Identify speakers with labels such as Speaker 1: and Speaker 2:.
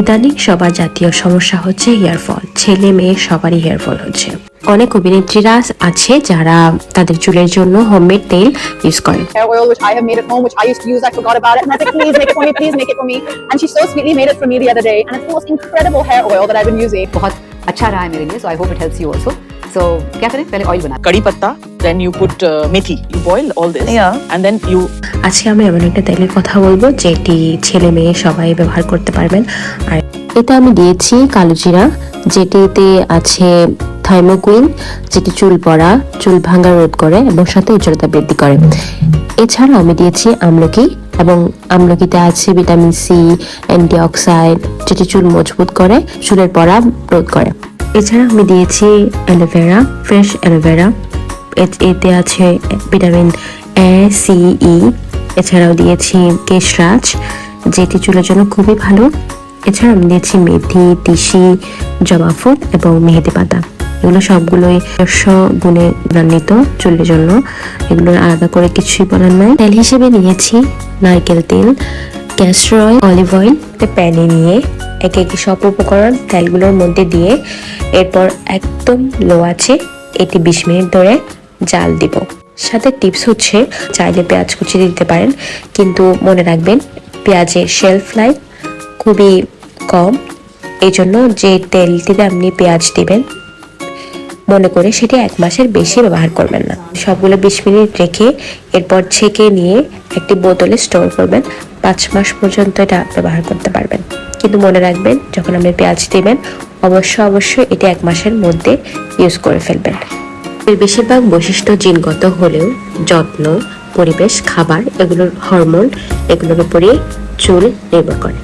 Speaker 1: ইদানিং সবার জাতীয় সমস্যা হচ্ছে হেয়ার ফল। ছেলে মেয়ে সবারই হেয়ার ফল হচ্ছে। অনেক অভিনেত্রীরা আছে যারা তাদের চুলের জন্য হোমমেড তেল ইউজ করে।
Speaker 2: Hair oil which I have made at home, which I used to use, I forgot about it, and I said, please make it for me, please make it for me. And she so sweetly made it for me the other day, and it's the most incredible hair oil that I've been using.
Speaker 3: बहुत अच्छा रहा है मेरे लिए, so I hope it helps you also. So क्या करें, पहले oil बना
Speaker 4: कड़ी पत्ता, then you put methi. You boil all this, and then you.
Speaker 1: আজকে আমি এমন একটা তেলের কথা বলবো যেটি ছেলে মেয়ে সবাই ব্যবহার করতে পারবেন। আর এটা আমি দিয়েছি কালো জিরা, যেটিতে আছে থাইমোকুইন, যেটি চুল পড়া, চুল ভাঙা রোধ করে এবং সাথে উজ্জ্বলতা বৃদ্ধি করে। এছাড়া আমি দিয়েছি আমলকি, এবং আমলকিতে আছে ভিটামিন সি, অ্যান্টিঅক্সাইড, যেটি চুল মজবুত করে, চুলের পড়া রোধ করে। এছাড়া আমি দিয়েছি অ্যালোভেরা, ফ্রেশ অ্যালোভেরা, এতে আছে ভিটামিন এ, সি, ই। এছাড়াও দিয়েছি কেশরাজ, যেটি চুলের জন্য খুবই ভালো। এছাড়া আমি দিয়েছি মেথি, তিসি, জবা ফুল এবং মেহেদি পাতা। এগুলো সবগুলোই 100 গুণে গুণান্বিত চুলের জন্য, এগুলো আলাদা করে কিছুই বলার নাই। তেল হিসেবে নিয়েছি নারকেল তেল, ক্যাস্টর অয়েল, অলিভ অয়েল। প্যানে নিয়ে একে একে সব উপকরণ তেলগুলোর মধ্যে দিয়ে এরপর একদম লো আছে এটি 20 মিনিট ধরে জাল দিব। সাথে টিপস হচ্ছে, চাইলে পেঁয়াজ কুচি দিতে পারেন, কিন্তু মনে রাখবেন পেঁয়াজের শেলফ লাইফ খুবই কম। এই জন্য যে তেলটিতে আপনি পেঁয়াজ দিবেন মনে করে সেটি 1 মাসের বেশি ব্যবহার করবেন না। সবগুলো 20 মিনিট রেখে এরপর ছেঁকে নিয়ে একটি বোতলে স্টোর করবেন। 5 মাস পর্যন্ত এটা ব্যবহার করতে পারবেন। কিন্তু মনে রাখবেন যখন আপনি পেঁয়াজ দিবেন অবশ্যই এটি 1 মাসের মধ্যে ইউজ করে ফেলবেন। এর বেশিরভাগ বৈশিষ্ট্য জিনগত হলেও যত্ন, পরিবেশ, খাবার, এগুলোর হরমোন, এগুলোর উপরে চুল নির্ভর করে।